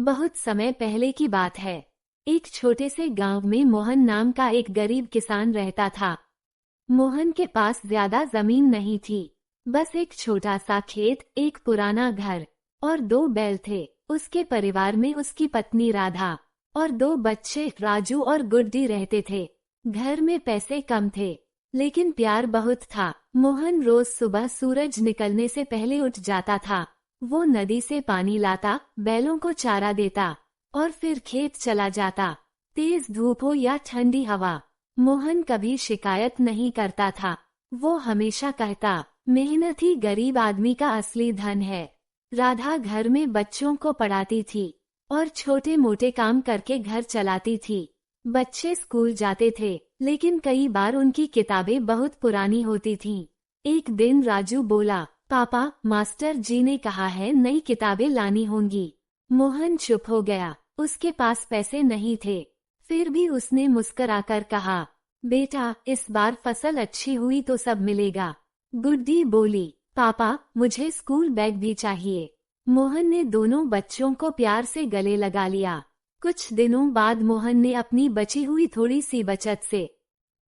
बहुत समय पहले की बात है। एक छोटे से गांव में मोहन नाम का एक गरीब किसान रहता था। मोहन के पास ज्यादा जमीन नहीं थी, बस एक छोटा सा खेत, एक पुराना घर और 2 बैल थे। उसके परिवार में उसकी पत्नी राधा और 2 बच्चे राजू और गुड्डी रहते थे। घर में पैसे कम थे, लेकिन प्यार बहुत था। मोहन रोज सुबह सूरज निकलने से पहले उठ जाता था। वो नदी से पानी लाता, बैलों को चारा देता और फिर खेत चला जाता। तेज धूप हो या ठंडी हवा, मोहन कभी शिकायत नहीं करता था। वो हमेशा कहता, मेहनत ही गरीब आदमी का असली धन है। राधा घर में बच्चों को पढ़ाती थी और छोटे मोटे काम करके घर चलाती थी। बच्चे स्कूल जाते थे, लेकिन कई बार उनकी किताबें बहुत पुरानी होती थीं। एक दिन राजू बोला, पापा, मास्टर जी ने कहा है नई किताबें लानी होंगी। मोहन चुप हो गया। उसके पास पैसे नहीं थे। फिर भी उसने मुस्कुराकर कहा, बेटा, इस बार फसल अच्छी हुई तो सब मिलेगा। गुड्डी बोली, पापा, मुझे स्कूल बैग भी चाहिए। मोहन ने दोनों बच्चों को प्यार से गले लगा लिया। कुछ दिनों बाद मोहन ने अपनी बची हुई थोड़ी सी बचत से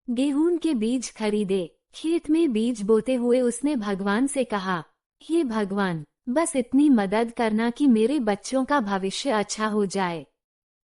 गेहूं के बीज खरीदे। खेत में बीज बोते हुए उसने भगवान से कहा, हे भगवान, बस इतनी मदद करना कि मेरे बच्चों का भविष्य अच्छा हो जाए।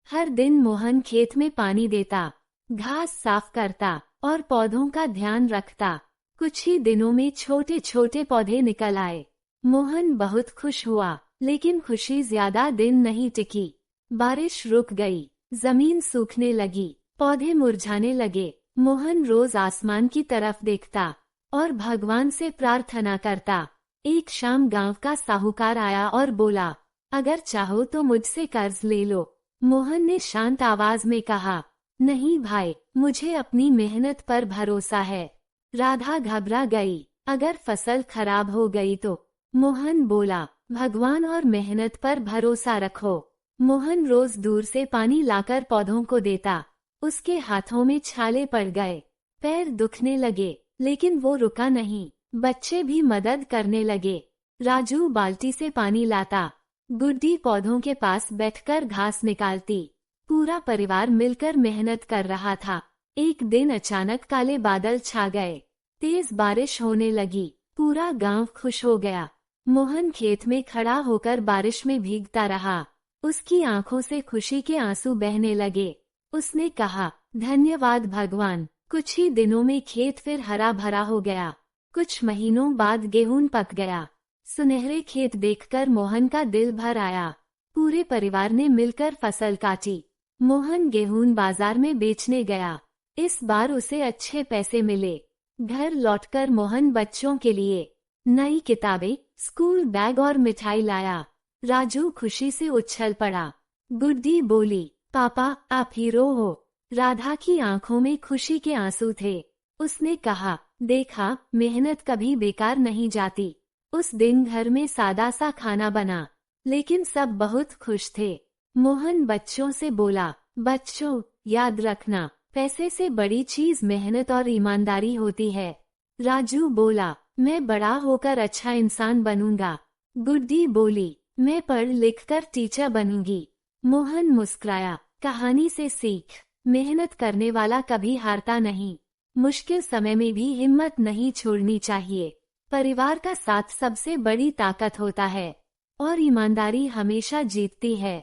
हर दिन मोहन खेत में पानी देता, घास साफ करता और पौधों का ध्यान रखता। कुछ ही दिनों में छोटे छोटे पौधे निकल आए। मोहन बहुत खुश हुआ, लेकिन खुशी ज्यादा दिन नहीं टिकी। बारिश रुक गई, जमीन सूखने लगी, पौधे मुरझाने लगे। मोहन रोज आसमान की तरफ देखता और भगवान से प्रार्थना करता। एक शाम गांव का साहूकार आया और बोला, अगर चाहो तो मुझसे कर्ज ले लो। मोहन ने शांत आवाज में कहा, नहीं भाई, मुझे अपनी मेहनत पर भरोसा है। राधा घबरा गई, अगर फसल खराब हो गई तो? मोहन बोला, भगवान और मेहनत पर भरोसा रखो। मोहन रोज दूर से पानी लाकर पौधों को देता। उसके हाथों में छाले पड़ गए, पैर दुखने लगे, लेकिन वो रुका नहीं। बच्चे भी मदद करने लगे। राजू बाल्टी से पानी लाता, गुड्डी पौधों के पास बैठकर घास निकालती। पूरा परिवार मिलकर मेहनत कर रहा था। एक दिन अचानक काले बादल छा गए, तेज बारिश होने लगी। पूरा गांव खुश हो गया। मोहन खेत में खड़ा होकर बारिश में भीगता रहा। उसकी आंखों से खुशी के आंसू बहने लगे। उसने कहा, धन्यवाद भगवान। कुछ ही दिनों में खेत फिर हरा भरा हो गया। कुछ महीनों बाद गेहूं पक गया। सुनहरे खेत देखकर मोहन का दिल भर आया। पूरे परिवार ने मिलकर फसल काटी। मोहन गेहूं बाजार में बेचने गया। इस बार उसे अच्छे पैसे मिले। घर लौटकर मोहन बच्चों के लिए नई किताबें, स्कूल बैग और मिठाई लाया। राजू खुशी से उछल पड़ा। गुड्डी बोली, पापा, आप हीरो हो। राधा की आंखों में खुशी के आंसू थे। उसने कहा, देखा, मेहनत कभी बेकार नहीं जाती। उस दिन घर में सादा सा खाना बना, लेकिन सब बहुत खुश थे। मोहन बच्चों से बोला, बच्चों, याद रखना, पैसे से बड़ी चीज मेहनत और ईमानदारी होती है। राजू बोला, मैं बड़ा होकर अच्छा इंसान बनूंगा। गुड्डी बोली, मैं पढ़ लिख कर टीचर बनूंगी। मोहन मुस्कुराया, कहानी से सीख, मेहनत करने वाला कभी हारता नहीं। मुश्किल समय में भी हिम्मत नहीं छोड़नी चाहिए। परिवार का साथ सबसे बड़ी ताकत होता है और ईमानदारी हमेशा जीतती है।